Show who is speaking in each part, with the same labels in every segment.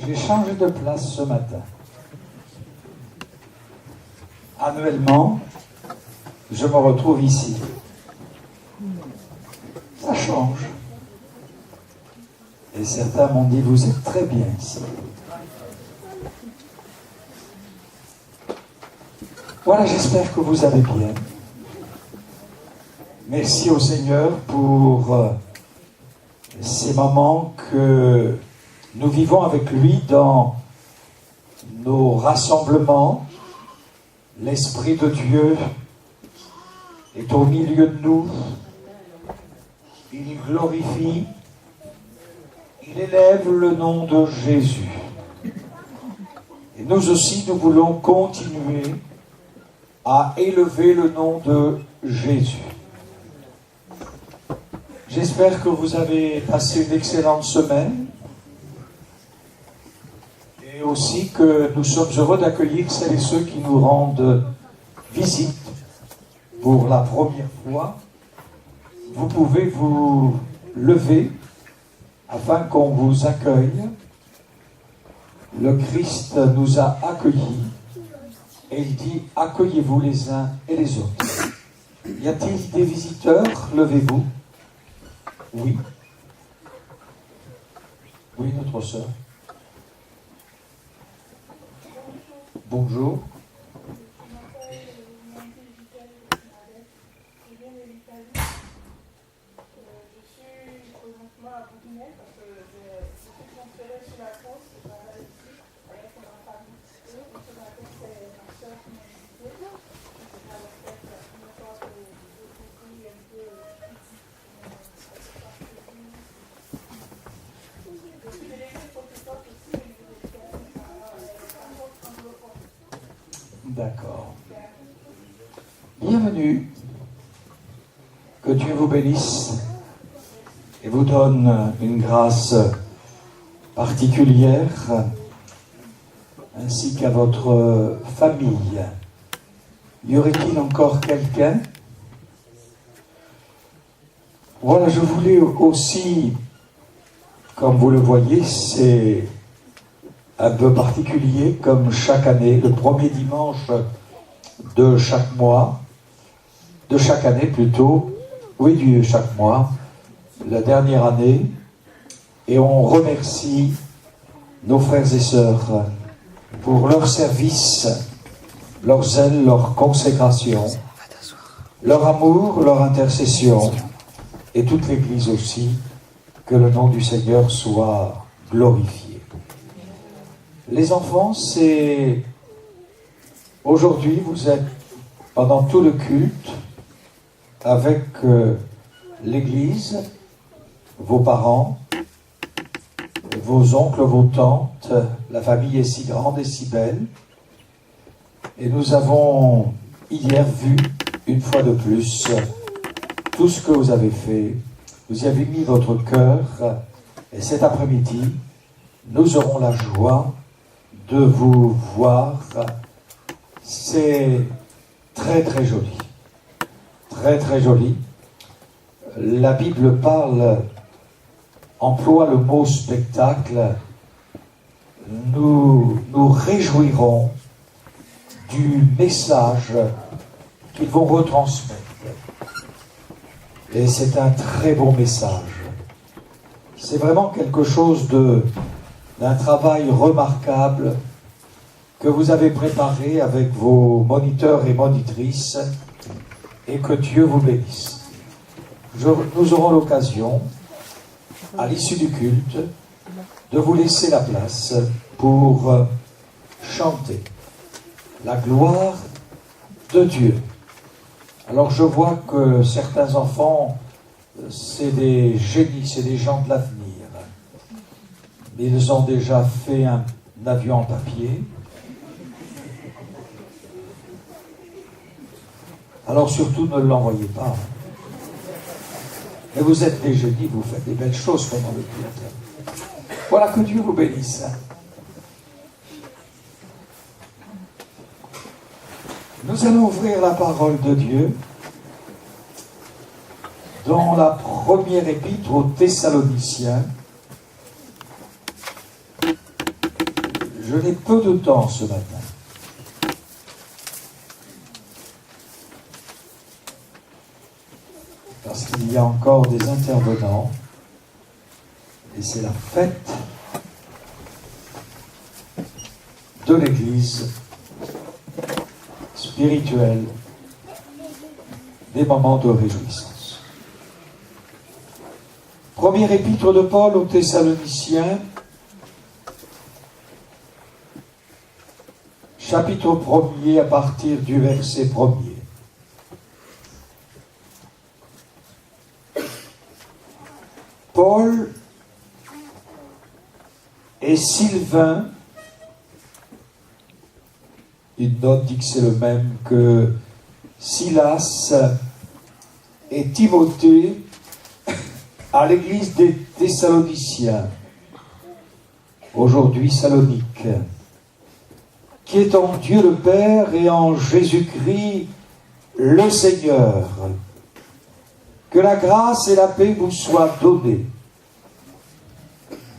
Speaker 1: J'ai changé de place ce matin. Annuellement, je me retrouve ici. Ça change. Et certains m'ont dit, vous êtes très bien ici. Voilà, j'espère que vous allez bien. Merci au Seigneur pour ces moments que nous vivons avec lui dans nos rassemblements. L'Esprit de Dieu est au milieu de nous. Il glorifie, il élève le nom de Jésus. Et nous aussi, nous voulons continuer à élever le nom de Jésus. J'espère que vous avez passé une excellente semaine et aussi que nous sommes heureux d'accueillir celles et ceux qui nous rendent visite pour la première fois. Vous pouvez vous lever afin qu'on vous accueille. Le Christ nous a accueillis et il dit « Accueillez-vous les uns et les autres ». Y a-t-il des visiteurs? Levez-vous. Oui. Oui, notre sœur. Bonjour. D'accord. Bienvenue. Que Dieu vous bénisse et vous donne une grâce particulière, ainsi qu'à votre famille. Y aurait-il encore quelqu'un? Voilà, je voulais aussi, comme vous le voyez, c'est un peu particulier, comme chaque année, le premier dimanche de chaque mois, de chaque année plutôt, oui, de chaque mois, la dernière année, et on remercie nos frères et sœurs pour leur service, leur zèle, leur consécration, leur amour, leur intercession, et toute l'Église aussi, que le nom du Seigneur soit glorifié. Les enfants, c'est... Aujourd'hui, vous êtes pendant tout le culte avec l'Église, vos parents, vos oncles, vos tantes. La famille est si grande et si belle. Et nous avons hier vu, une fois de plus, tout ce que vous avez fait. Vous y avez mis votre cœur. Et cet après-midi, nous aurons la joie de vous voir. C'est très très joli. Très très joli. La Bible emploie le mot spectacle. Nous nous réjouirons du message qu'ils vont retransmettre. Et c'est un très bon message. C'est vraiment quelque chose d'un travail remarquable que vous avez préparé avec vos moniteurs et monitrices, et que Dieu vous bénisse. Nous aurons l'occasion, à l'issue du culte, de vous laisser la place pour chanter la gloire de Dieu. Alors je vois que certains enfants, c'est des génies, c'est des gens de l'avenir. Ils ont déjà fait un avion en papier. Alors surtout ne l'envoyez pas. Mais vous êtes des génies, vous faites des belles choses pendant le culte. Voilà, que Dieu vous bénisse. Nous allons ouvrir la parole de Dieu dans la première épître aux Thessaloniciens, Je n'ai peu de temps ce matin. Parce qu'il y a encore des intervenants et c'est la fête de l'Église spirituelle, des moments de réjouissance. Premier épître de Paul aux Thessaloniciens, chapitre 1er à partir du verset 1er. Paul et Sylvain, une note dit que c'est le même que Silas et Timothée à l'église des Thessaloniciens, aujourd'hui Salonique, qui est en Dieu le Père et en Jésus-Christ le Seigneur. Que la grâce et la paix vous soient données.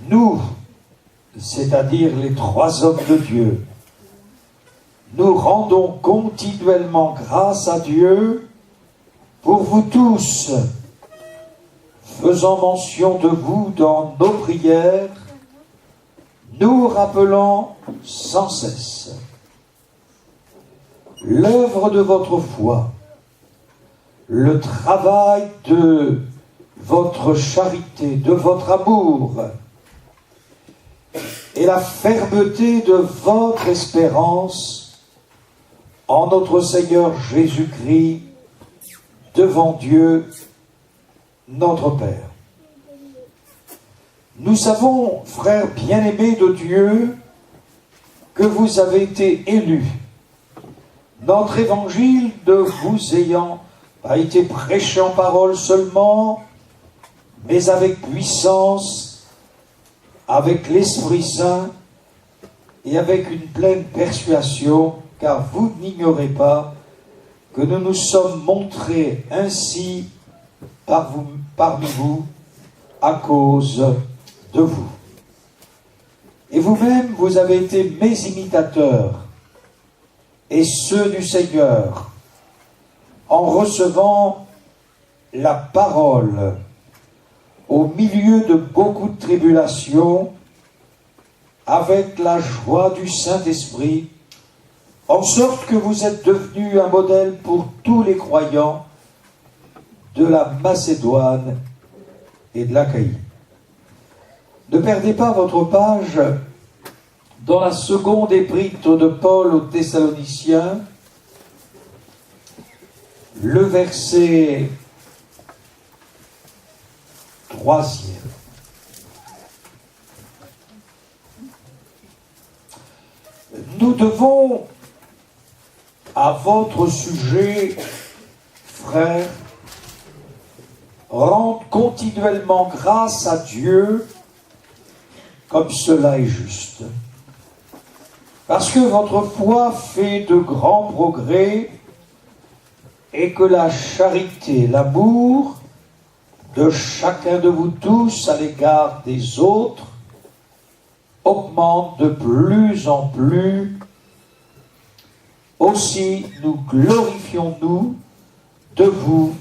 Speaker 1: Nous, c'est-à-dire les trois hommes de Dieu, nous rendons continuellement grâce à Dieu pour vous tous, faisant mention de vous dans nos prières, nous rappelant sans cesse l'œuvre de votre foi, le travail de votre charité, de votre amour, et la fermeté de votre espérance en notre Seigneur Jésus-Christ devant Dieu, notre Père. Nous savons, frères bien-aimés de Dieu, que vous avez été élus, notre évangile ne vous ayant pas été prêché en parole seulement, mais avec puissance, avec l'Esprit Saint et avec une pleine persuasion, car vous n'ignorez pas que nous nous sommes montrés ainsi parmi vous à cause de vous. Et vous-même, vous avez été mes imitateurs et ceux du Seigneur, en recevant la parole au milieu de beaucoup de tribulations, avec la joie du Saint-Esprit, en sorte que vous êtes devenus un modèle pour tous les croyants de la Macédoine et de l'Achaïe. Ne perdez pas votre page dans la seconde épître de Paul aux Thessaloniciens, le verset 3e. Nous devons, à votre sujet, frères, rendre continuellement grâce à Dieu, comme cela est juste. Parce que votre foi fait de grands progrès et que la charité, l'amour de chacun de vous tous à l'égard des autres augmente de plus en plus. Aussi nous glorifions-nous de vous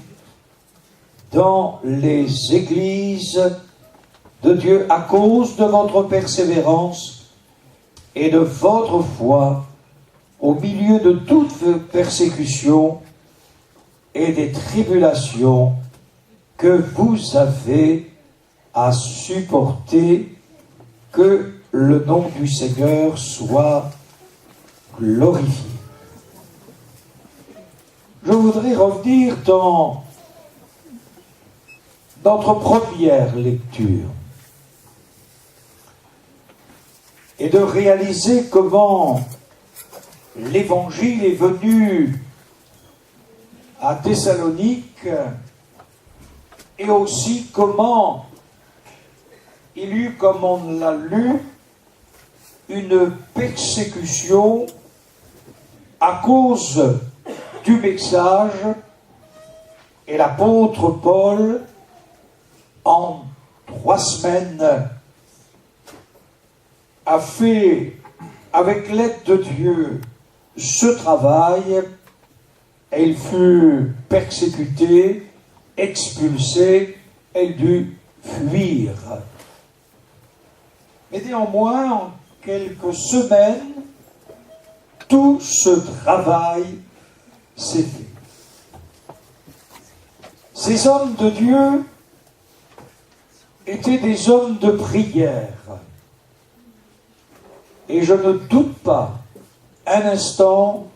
Speaker 1: dans les églises de Dieu à cause de votre persévérance et de votre foi au milieu de toutes vos persécutions et des tribulations que vous avez à supporter. Que le nom du Seigneur soit glorifié. Je voudrais revenir dans notre première lecture et de réaliser comment l'Évangile est venu à Thessalonique et aussi comment il y eut, comme on l'a lu, une persécution à cause du message, et l'apôtre Paul, en 3 semaines, a fait avec l'aide de Dieu, ce travail, et il fut persécuté, expulsé, et il dut fuir. Mais néanmoins, en quelques semaines, tout ce travail s'est fait. Ces hommes de Dieu étaient des hommes de prière. Et je ne doute pas un instant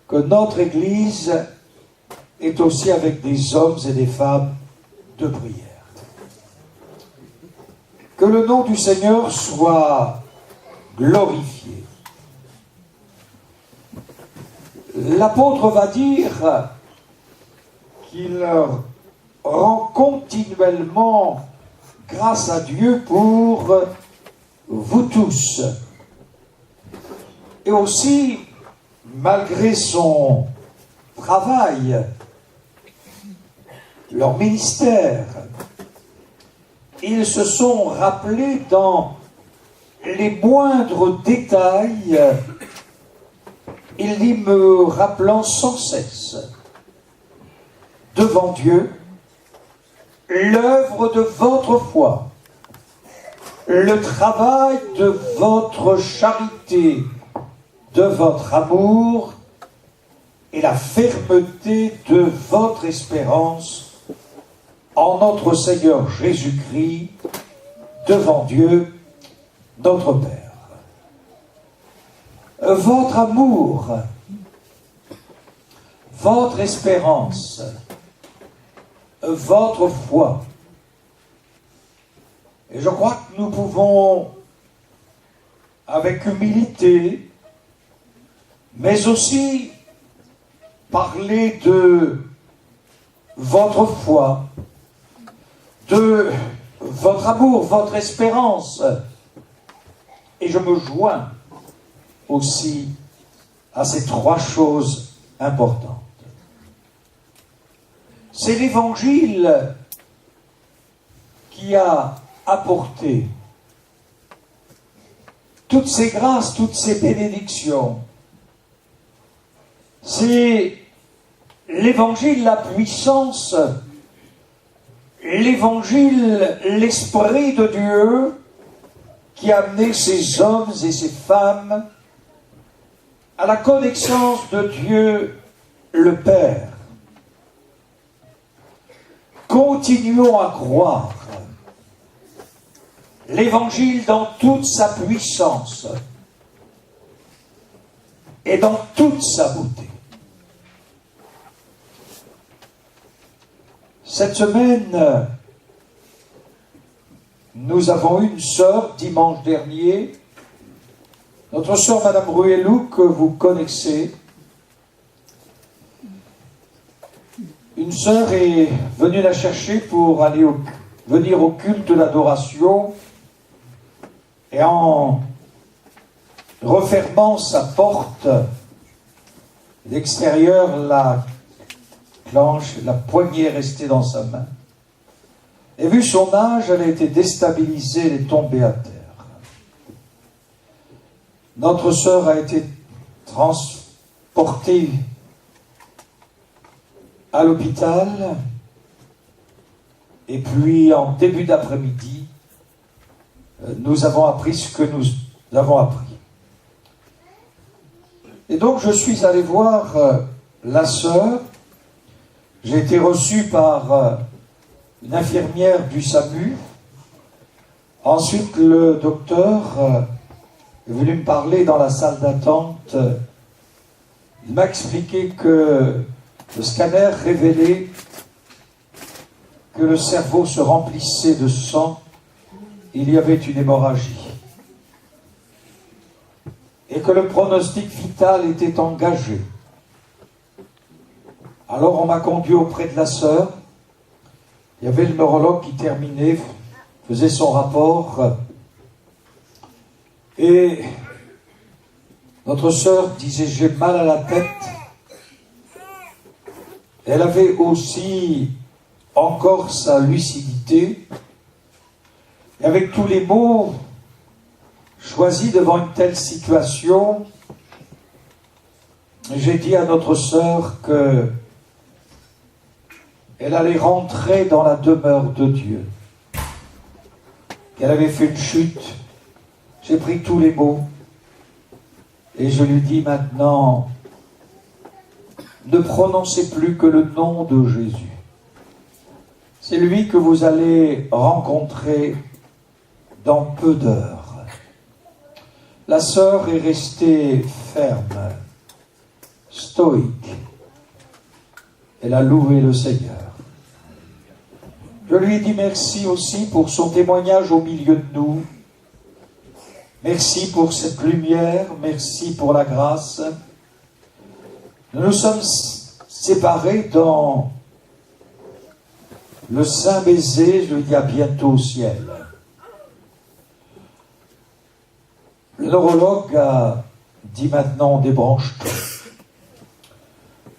Speaker 1: que notre Église est aussi avec des hommes et des femmes de prière. Que le nom du Seigneur soit glorifié. L'apôtre va dire qu'il rend continuellement grâce à Dieu pour vous tous. Et aussi, malgré son travail, leur ministère, ils se sont rappelés dans les moindres détails, il dit me rappelant sans cesse devant Dieu l'œuvre de votre foi, le travail de votre charité, de votre amour et la fermeté de votre espérance en notre Seigneur Jésus-Christ devant Dieu, notre Père. Votre amour, votre espérance, votre foi. Et je crois que nous pouvons, avec humilité, mais aussi parler de votre foi, de votre amour, votre espérance. Et je me joins aussi à ces trois choses importantes. C'est l'Évangile qui a apporté toutes ces grâces, toutes ces bénédictions. C'est l'Évangile, la puissance, l'Évangile, l'Esprit de Dieu qui a amené ces hommes et ces femmes à la connaissance de Dieu le Père. Continuons à croire l'Évangile dans toute sa puissance et dans toute sa beauté. Cette semaine, nous avons eu une sœur dimanche dernier, notre sœur Madame Ruellou, que vous connaissez. Une sœur est venue la chercher pour venir au culte de l'adoration, et en refermant sa porte, l'extérieur, la clenche, la poignée est restée dans sa main. Et vu son âge, elle a été déstabilisée, elle est tombée à terre. Notre sœur a été transportée à l'hôpital, et puis en début d'après-midi, nous avons appris ce que nous avons appris. Et donc je suis allé voir la sœur. J'ai été reçu par une infirmière du SAMU. Ensuite, le docteur est venu me parler dans la salle d'attente. Il m'a expliqué que le scanner révélait que le cerveau se remplissait de sang. Il y avait une hémorragie. Et que le pronostic vital était engagé. Alors on m'a conduit auprès de la sœur. Il y avait le neurologue qui terminait, faisait son rapport. Et notre sœur disait « j'ai mal à la tête ». Elle avait aussi encore sa lucidité. Et avec tous les mots, choisi devant une telle situation, j'ai dit à notre sœur que elle allait rentrer dans la demeure de Dieu, qu'elle avait fait une chute. J'ai pris tous les mots et je lui dis maintenant, ne prononcez plus que le nom de Jésus. C'est lui que vous allez rencontrer dans peu d'heures. La sœur est restée ferme, stoïque. Elle a loué le Seigneur. Je lui ai dit merci aussi pour son témoignage au milieu de nous. Merci pour cette lumière, merci pour la grâce. Nous nous sommes séparés dans le saint baiser, je lui dis à bientôt au ciel. Le neurologue a dit maintenant on débranche tout.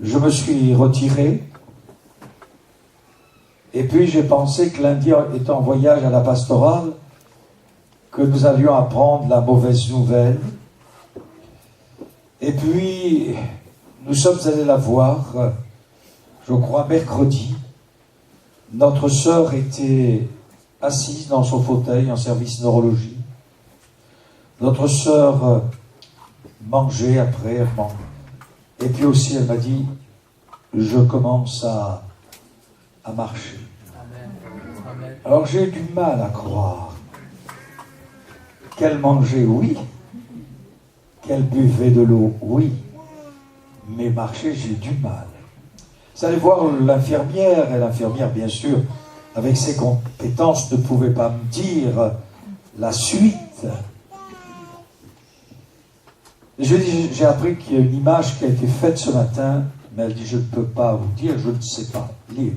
Speaker 1: Je me suis retiré et puis j'ai pensé que lundi étant en voyage à la pastorale, que nous allions apprendre la mauvaise nouvelle. Et puis nous sommes allés la voir, je crois mercredi. Notre sœur était assise dans son fauteuil en service neurologie. Notre sœur mangeait après, elle mangeait. Et puis aussi, elle m'a dit, je commence à marcher. Amen. Alors j'ai eu du mal à croire qu'elle mangeait, oui. Qu'elle buvait de l'eau, oui. Mais marcher, j'ai eu du mal. Vous allez voir l'infirmière, et l'infirmière, bien sûr, avec ses compétences, ne pouvait pas me dire la suite. J'ai appris qu'il y a une image qui a été faite ce matin, mais elle dit, je ne peux pas vous dire, je ne sais pas lire.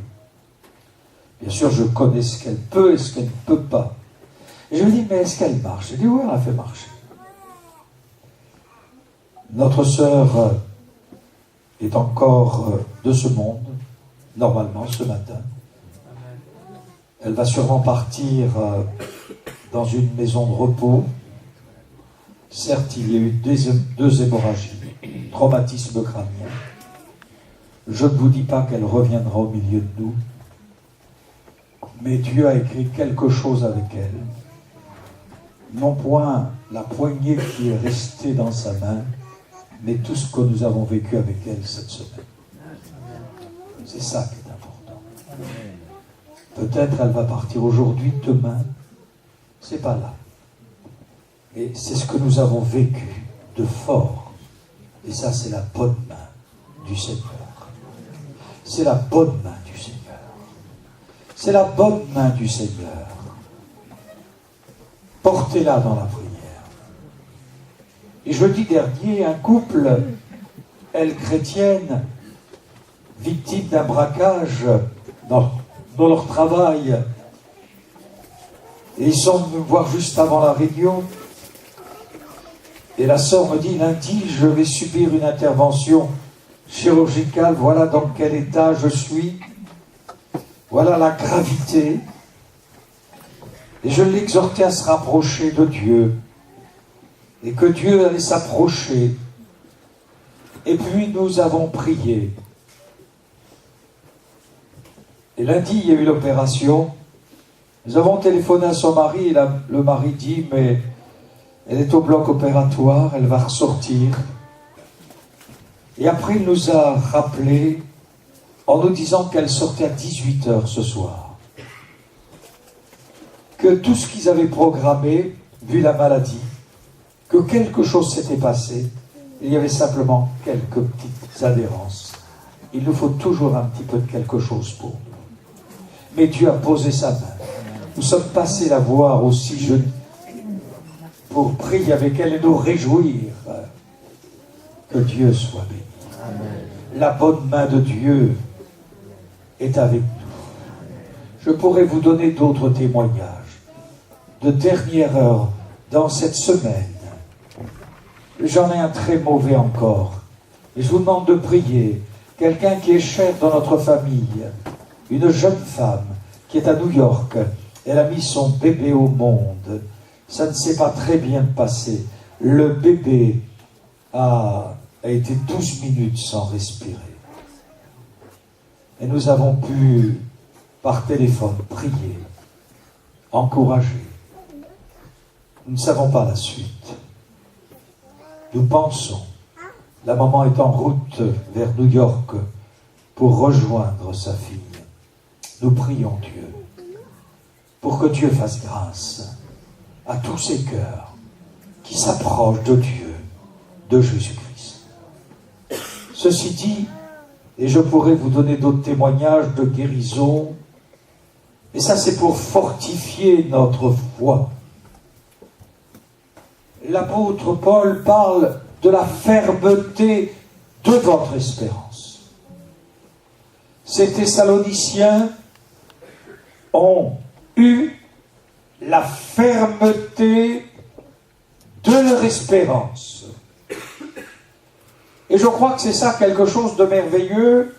Speaker 1: Bien sûr, je connais ce qu'elle peut et ce qu'elle ne peut pas. Et je lui dis, mais est-ce qu'elle marche? Je dis, oui, elle a fait marcher. Notre sœur est encore de ce monde, normalement, ce matin. Elle va sûrement partir dans une maison de repos. Certes, il y a eu deux hémorragies, traumatisme crânien. Je ne vous dis pas qu'elle reviendra au milieu de nous, mais Dieu a écrit quelque chose avec elle. Non point la poignée qui est restée dans sa main, mais tout ce que nous avons vécu avec elle cette semaine. C'est ça qui est important. Peut-être elle va partir aujourd'hui, demain, c'est pas là. Et c'est ce que nous avons vécu de fort. Et ça, c'est la bonne main du Seigneur. C'est la bonne main du Seigneur. C'est la bonne main du Seigneur. Portez-la dans la prière. Et jeudi dernier, un couple, elle chrétienne, victime d'un braquage dans leur travail, et ils sont venus me voir juste avant la réunion. Et la sœur me dit, lundi, je vais subir une intervention chirurgicale, voilà dans quel état je suis, voilà la gravité. Et je l'ai exhorté à se rapprocher de Dieu, et que Dieu allait s'approcher. Et puis nous avons prié. Et lundi, il y a eu l'opération. Nous avons téléphoné à son mari, et le mari dit, mais elle est au bloc opératoire, elle va ressortir. Et après, il nous a rappelé en nous disant qu'elle sortait à 18h ce soir. Que tout ce qu'ils avaient programmé, vu la maladie, que quelque chose s'était passé, il y avait simplement quelques petites adhérences. Il nous faut toujours un petit peu de quelque chose pour nous. Mais Dieu a posé sa main. Nous sommes passés la voir aussi jeune pour prier avec elle et nous réjouir. Que Dieu soit béni. Amen. La bonne main de Dieu est avec nous. Je pourrais vous donner d'autres témoignages de dernière heure dans cette semaine. J'en ai un très mauvais encore. Et je vous demande de prier. Quelqu'un qui est cher dans notre famille, une jeune femme qui est à New York, elle a mis son bébé au monde. ça ne s'est pas très bien passé. Le bébé a été 12 minutes sans respirer. Et nous avons pu, par téléphone, prier, encourager. Nous ne savons pas la suite. Nous pensons, la maman est en route vers New York pour rejoindre sa fille. Nous prions Dieu pour que Dieu fasse grâce à tous ces cœurs qui s'approchent de Dieu, de Jésus-Christ. Ceci dit, et je pourrais vous donner d'autres témoignages de guérison, et ça c'est pour fortifier notre foi. L'apôtre Paul parle de la fermeté de votre espérance. Ces Thessaloniciens ont eu la fermeté de leur espérance. Et je crois que c'est ça quelque chose de merveilleux.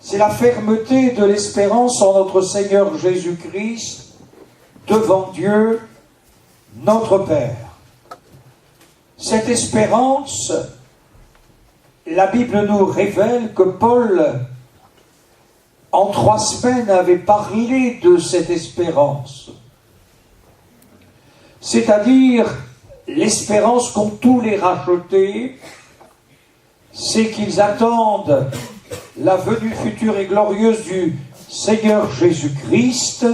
Speaker 1: C'est la fermeté de l'espérance en notre Seigneur Jésus-Christ devant Dieu, notre Père. Cette espérance, la Bible nous révèle que Paul, en 3 semaines, avait parlé de cette espérance. C'est-à-dire, l'espérance qu'ont tous les rachetés, c'est qu'ils attendent la venue future et glorieuse du Seigneur Jésus-Christ,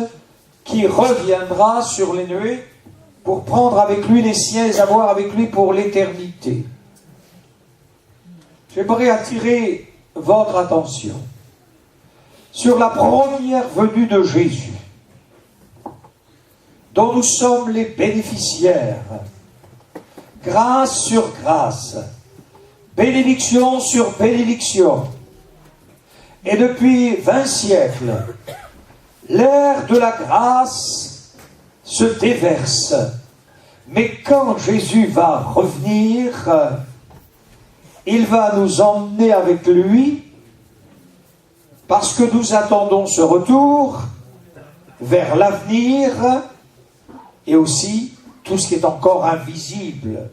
Speaker 1: qui reviendra sur les nuées pour prendre avec lui les siens et avoir avec lui pour l'éternité. J'aimerais attirer votre attention sur la première venue de Jésus, dont nous sommes les bénéficiaires, grâce sur grâce, bénédiction sur bénédiction. Et depuis 20 siècles, l'ère de la grâce se déverse. Mais quand Jésus va revenir, il va nous emmener avec lui, parce que nous attendons ce retour vers l'avenir et aussi tout ce qui est encore invisible.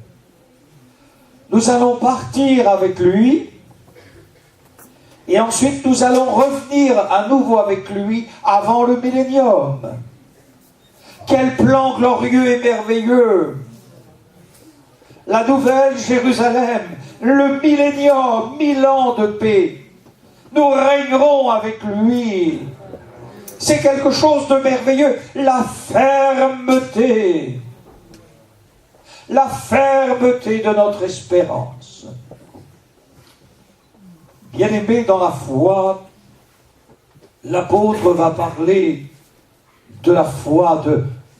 Speaker 1: Nous allons partir avec lui et ensuite nous allons revenir à nouveau avec lui avant le millénium. Quel plan glorieux et merveilleux! La nouvelle Jérusalem, le millénium, 1000 ans de paix. Nous régnerons avec lui. C'est quelque chose de merveilleux. La fermeté de notre espérance. Bien-aimés dans la foi, l'apôtre va parler de la foi,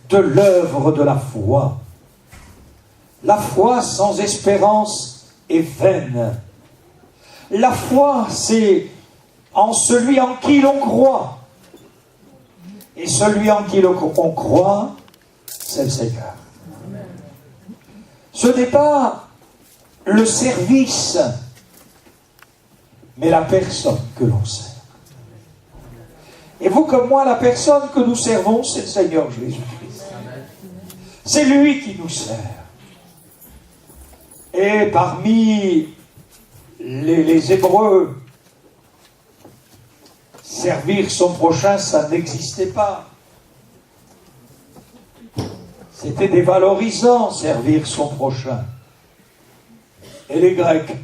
Speaker 1: de l'œuvre de la foi. La foi sans espérance est vaine. La foi, c'est en celui en qui l'on croit. Et celui en qui on croit, c'est le Seigneur. Ce n'est pas le service, mais la personne que l'on sert. Et vous comme moi, la personne que nous servons, c'est le Seigneur Jésus-Christ. C'est lui qui nous sert. Et parmi les Hébreux, servir son prochain, ça n'existait pas. C'était dévalorisant, servir son prochain. Et les Grecs,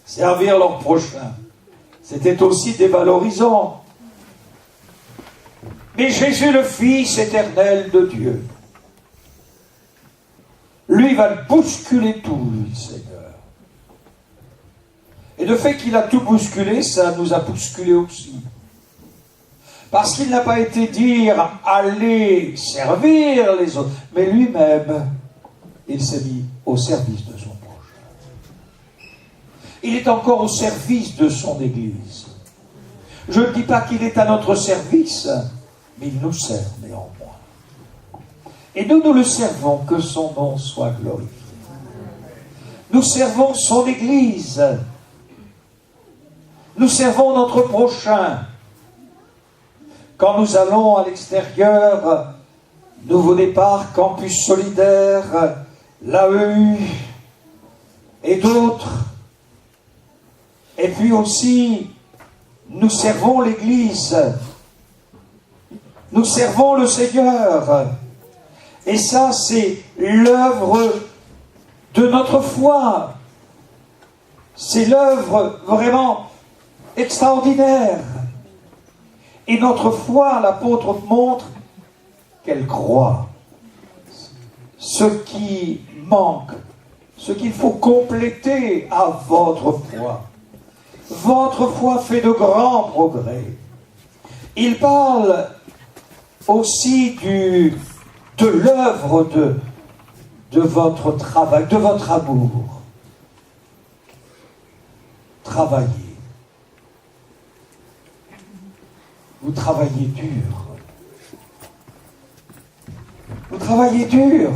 Speaker 1: servir leur prochain, c'était aussi dévalorisant. Mais Jésus, le Fils éternel de Dieu, lui va bousculer tout, lui, Seigneur. Et le fait qu'il a tout bousculé, ça nous a bousculé aussi. Parce qu'il n'a pas été dire « allez servir les autres », mais lui-même, il s'est mis au service de son prochain. Il est encore au service de son Église. Je ne dis pas qu'il est à notre service, mais il nous sert néanmoins. Et nous le servons, que son nom soit glorifié. Nous servons son Église. Nous servons notre prochain. Quand nous allons à l'extérieur Nouveau Départ, Campus Solidaire, l'AEU et d'autres. Et puis aussi, nous servons l'Église, nous servons le Seigneur. Et ça, c'est l'œuvre de notre foi. C'est l'œuvre vraiment extraordinaire. Et notre foi, l'apôtre montre qu'elle croit. Ce qui manque, ce qu'il faut compléter à votre foi. Votre foi fait de grands progrès. Il parle aussi de l'œuvre de votre travail, de votre amour. Travaillez. Vous travaillez dur. Vous travaillez dur.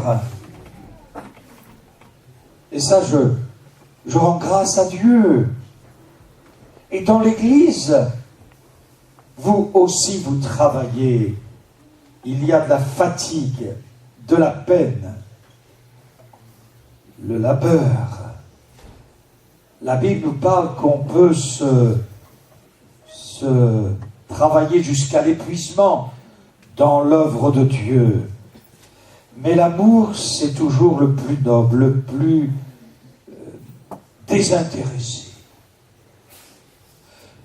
Speaker 1: Et ça, je rends grâce à Dieu. Et dans l'Église, vous aussi, vous travaillez. Il y a de la fatigue, de la peine, le labeur. La Bible nous parle qu'on peut se travailler jusqu'à l'épuisement dans l'œuvre de Dieu. Mais l'amour, c'est toujours le plus noble, le plus désintéressé.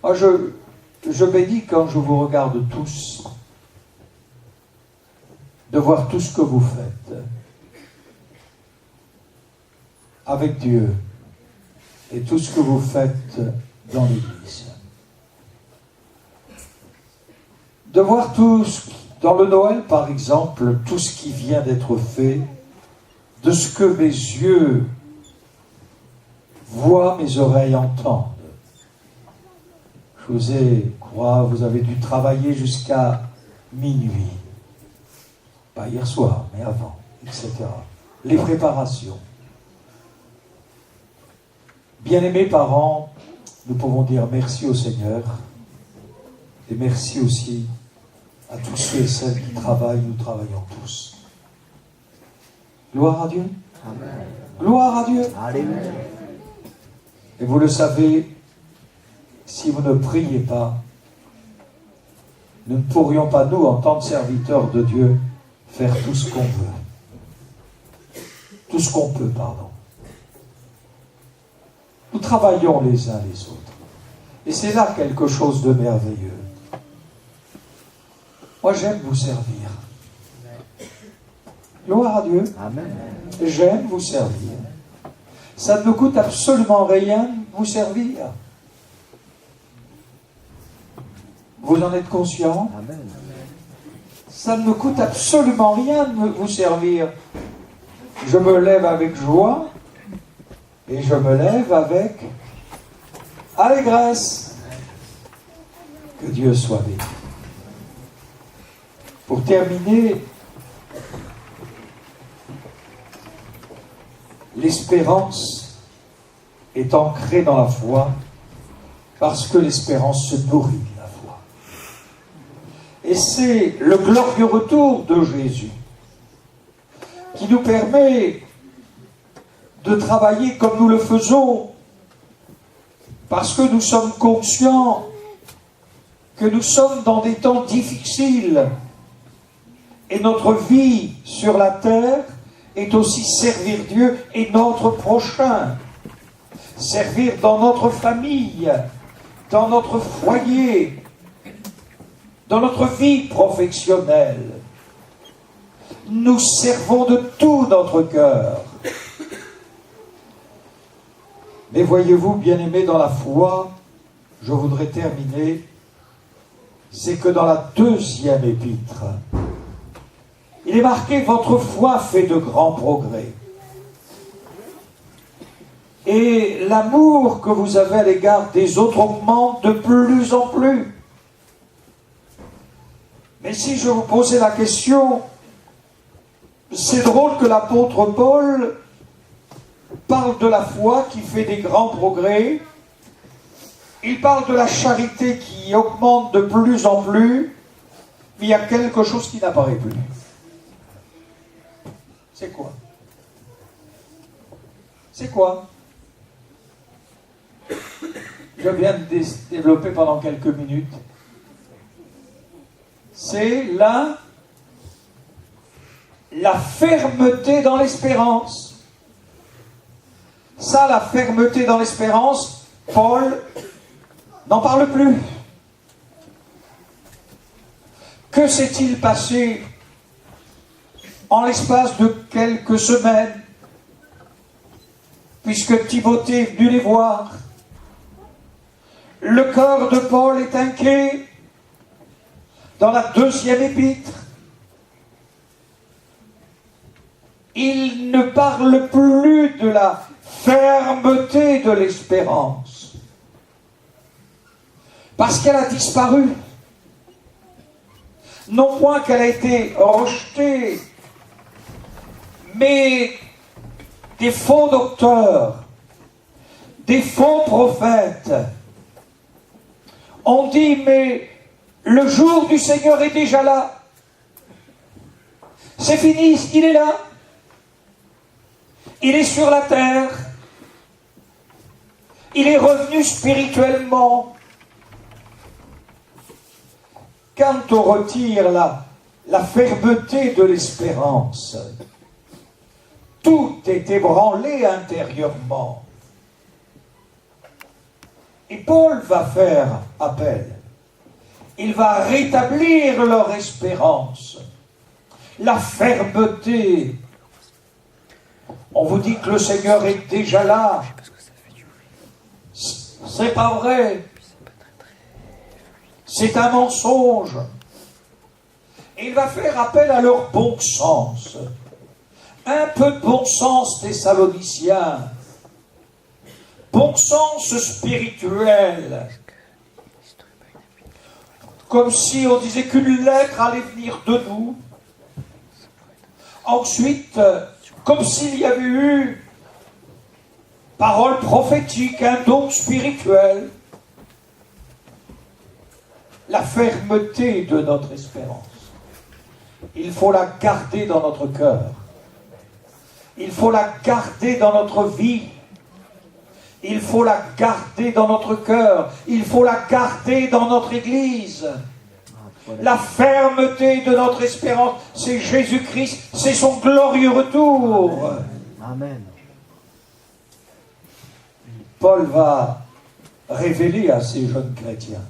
Speaker 1: Moi, je bénis quand je vous regarde tous, de voir tout ce que vous faites avec Dieu et tout ce que vous faites dans l'Église. De voir tout dans le Noël, par exemple, tout ce qui vient d'être fait, de ce que mes yeux voient, mes oreilles entendent. Je vous ai, vous avez dû travailler jusqu'à minuit. Pas hier soir, mais avant, etc. Les préparations. Bien-aimés parents, nous pouvons dire merci au Seigneur et merci aussi à tous ceux et celles qui travaillent, nous travaillons tous. Gloire à Dieu. Amen. Gloire à Dieu. Alléluia. Et vous le savez, si vous ne priez pas, nous ne pourrions pas, nous, en tant que serviteurs de Dieu, faire tout ce qu'on veut. Tout ce qu'on peut, pardon. Nous travaillons les uns les autres. Et c'est là quelque chose de merveilleux. Moi, j'aime vous servir. Gloire à Dieu. Amen. J'aime vous servir. Ça ne me coûte absolument rien de vous servir. Vous en êtes conscient? Amen. Ça ne me coûte absolument rien de vous servir. Je me lève avec joie et je me lève avec allégresse. Que Dieu soit béni. Pour terminer, l'espérance est ancrée dans la foi parce que l'espérance se nourrit de la foi. Et c'est le glorieux retour de Jésus qui nous permet de travailler comme nous le faisons parce que nous sommes conscients que nous sommes dans des temps difficiles. Et notre vie sur la terre est aussi servir Dieu et notre prochain. Servir dans notre famille, dans notre foyer, dans notre vie professionnelle. Nous servons de tout notre cœur. Mais voyez-vous, bien-aimés dans la foi, je voudrais terminer, c'est que dans la deuxième épître, il est marqué « Votre foi fait de grands progrès ». Et l'amour que vous avez à l'égard des autres augmente de plus en plus. Mais si je vous posais la question, c'est drôle que l'apôtre Paul parle de la foi qui fait des grands progrès, il parle de la charité qui augmente de plus en plus, mais il y a quelque chose qui n'apparaît plus. C'est quoi? C'est quoi? Je viens de développer pendant quelques minutes. C'est la fermeté dans l'espérance. Ça, la fermeté dans l'espérance, Paul n'en parle plus. Que s'est-il passé en l'espace de quelques semaines, puisque Timothée est venu les voir? Le cœur de Paul est inquiet. Dans la 2e épître, il ne parle plus de la fermeté de l'espérance, parce qu'elle a disparu. Non point qu'elle a été rejetée, mais des faux docteurs, des faux prophètes ont dit, mais le jour du Seigneur est déjà là. C'est fini, il est là. Il est sur la terre. Il est revenu spirituellement. Quand on retire la fermeté de l'espérance, tout est ébranlé intérieurement. Et Paul va faire appel. Il va rétablir leur espérance, la fermeté. On vous dit que le Seigneur est déjà là. C'est pas vrai. C'est un mensonge. Et il va faire appel à leur bon sens. Un peu de bon sens thessaloniciens. Bon sens spirituel. Comme si on disait qu'une lettre allait venir de nous. Ensuite, comme s'il y avait eu parole prophétique, un don spirituel. La fermeté de notre espérance. Il faut la garder dans notre cœur. Il faut la garder dans notre vie. Il faut la garder dans notre cœur. Il faut la garder dans notre Église. La fermeté de notre espérance, c'est Jésus-Christ, c'est son glorieux retour.
Speaker 2: Amen.
Speaker 1: Paul va révéler à ces jeunes chrétiens,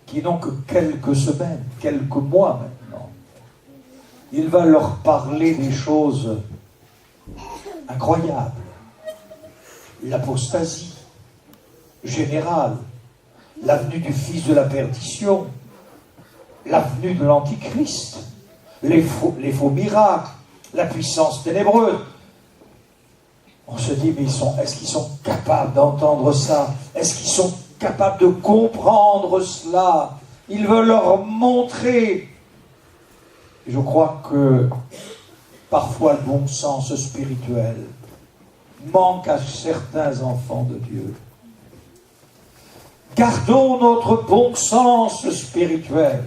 Speaker 1: qui n'ont que quelques semaines, quelques mois maintenant, il va leur parler des choses incroyables. L'apostasie générale, la venue du Fils de la perdition, la venue de l'Antichrist, les faux miracles, la puissance ténébreuse. On se dit, mais est-ce qu'ils sont capables d'entendre ça? Est-ce qu'ils sont capables de comprendre cela? Il veut leur montrer. Je crois que parfois le bon sens spirituel manque à certains enfants de Dieu. Gardons notre bon sens spirituel.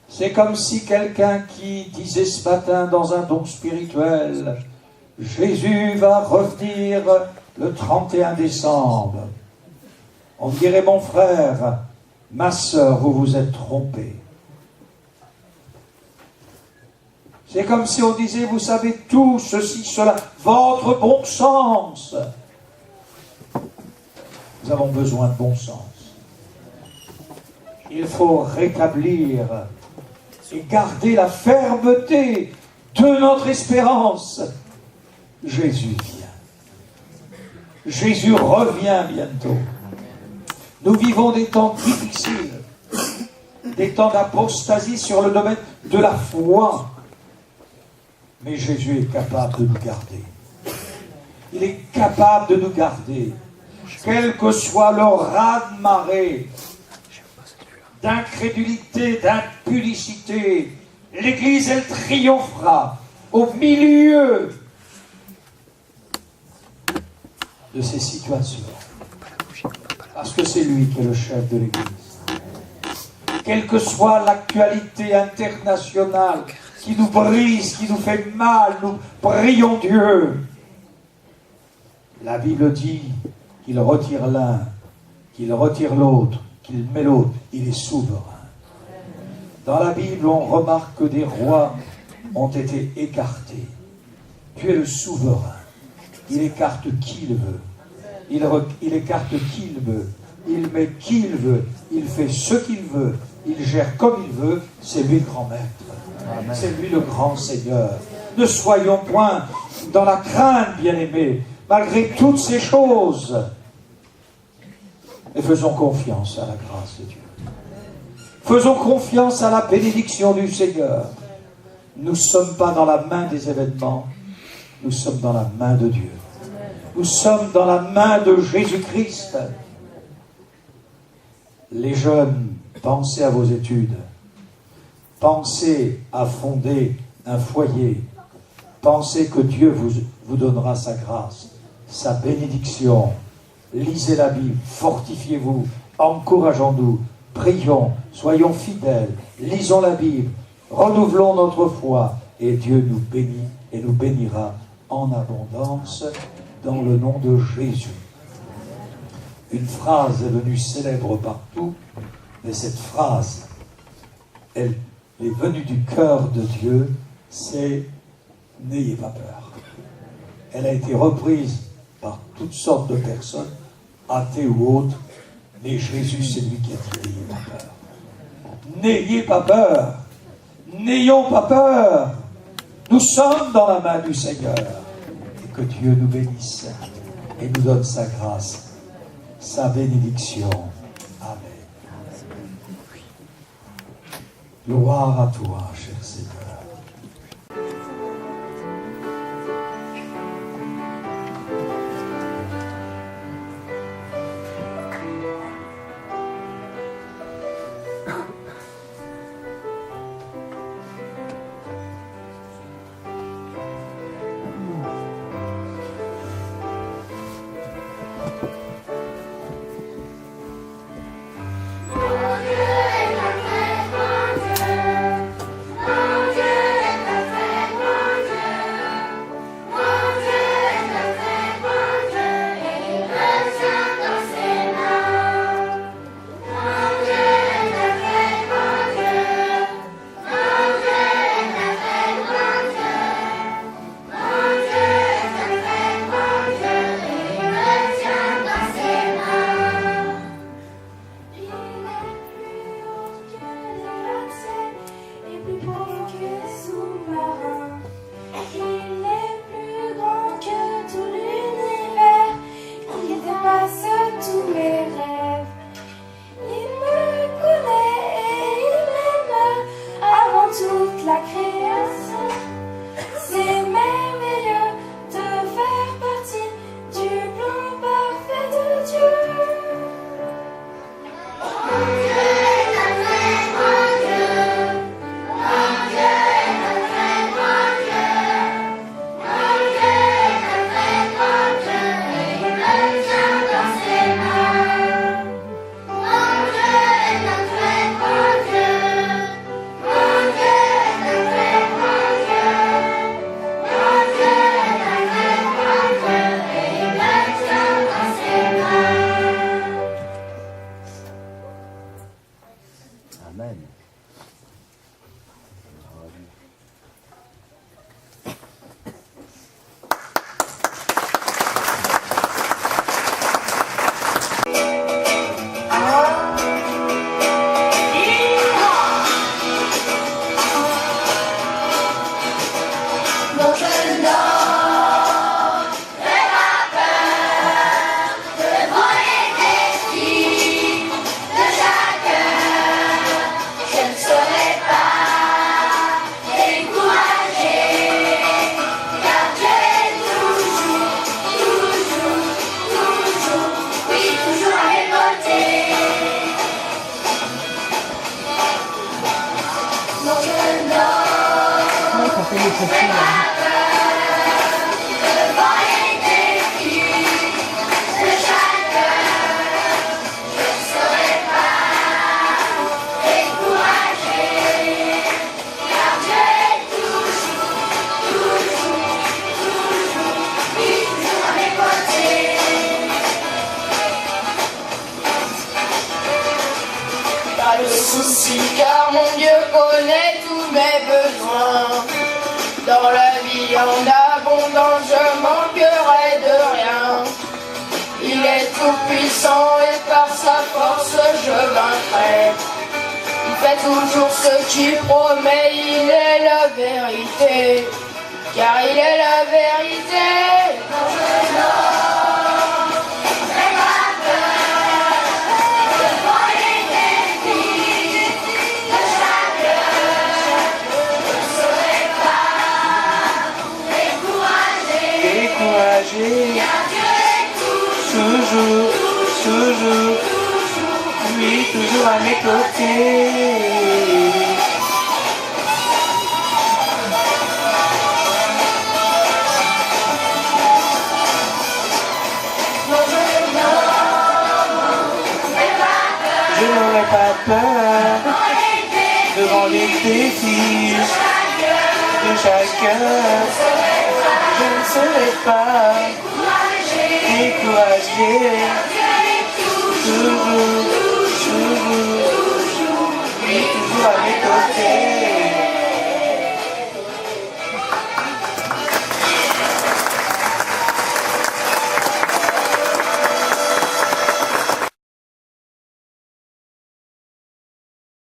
Speaker 1: C'est comme si quelqu'un qui disait ce matin dans un don spirituel, Jésus va revenir le 31 décembre. On dirait, mon frère, ma sœur, vous vous êtes trompé. C'est comme si on disait, vous savez tout, ceci, cela, votre bon sens. Nous avons besoin de bon sens. Il faut rétablir et garder la fermeté de notre espérance. Jésus vient. Jésus revient bientôt. Nous vivons des temps difficiles, des temps d'apostasie sur le domaine de la foi. Mais Jésus est capable de nous garder. Il est capable de nous garder. Quel que soit le raz-de-marée d'incrédulité, d'impudicité, l'Église, elle triomphera au milieu de ces situations. Parce que c'est lui qui est le chef de l'Église. quelle que soit l'actualité internationale qui nous brise, qui nous fait mal, nous prions Dieu. La Bible dit qu'il retire l'un, qu'il retire l'autre, qu'il met l'autre. Il est souverain. Dans la Bible, on remarque que des rois ont été écartés. Dieu est le souverain. Il écarte qui il veut. Il écarte qui il veut. Il met qui il veut. Il fait ce qu'il veut. Il gère comme il veut. C'est lui le grand maître. Amen. C'est lui le grand Seigneur. Ne soyons point dans la crainte, bien-aimés, malgré toutes ces choses. Et faisons confiance à la grâce de Dieu. Faisons confiance à la bénédiction du Seigneur. Nous ne sommes pas dans la main des événements. Nous sommes dans la main de Dieu. Nous sommes dans la main de Jésus-Christ. Les jeunes, pensez à vos études. Pensez à fonder un foyer. Pensez que Dieu vous donnera sa grâce, sa bénédiction. Lisez la Bible, fortifiez-vous, encourageons-nous, prions, soyons fidèles, lisons la Bible, renouvelons notre foi et Dieu nous bénit et nous bénira en abondance dans le nom de Jésus. Une phrase est devenue célèbre partout, mais cette phrase, elle est venue du cœur de Dieu, c'est « N'ayez pas peur ». Elle a été reprise par toutes sortes de personnes, athées ou autres, mais Jésus, c'est lui qui a dit « N'ayez pas peur ». N'ayez pas peur. N'ayons pas peur. Nous sommes dans la main du Seigneur. Et que Dieu nous bénisse et nous donne sa grâce, sa bénédiction. Amen. Gloire à toi, cher Seigneur.
Speaker 2: Écoute pas de soucis, car mon Dieu connaît tous mes besoins. Dans la vie en abondance, je manquerai de rien. Il est tout puissant et par sa force je vaincrai. Il fait toujours ce qu'il promet, il est la vérité, car il est la vérité.
Speaker 3: Découragé, toujours, toujours, lui toujours à mes côtés. Je n'aurai pas peur devant les défis de chacun. Je ne serai pas découragé. Toujours, toujours, toujours à mes côtés.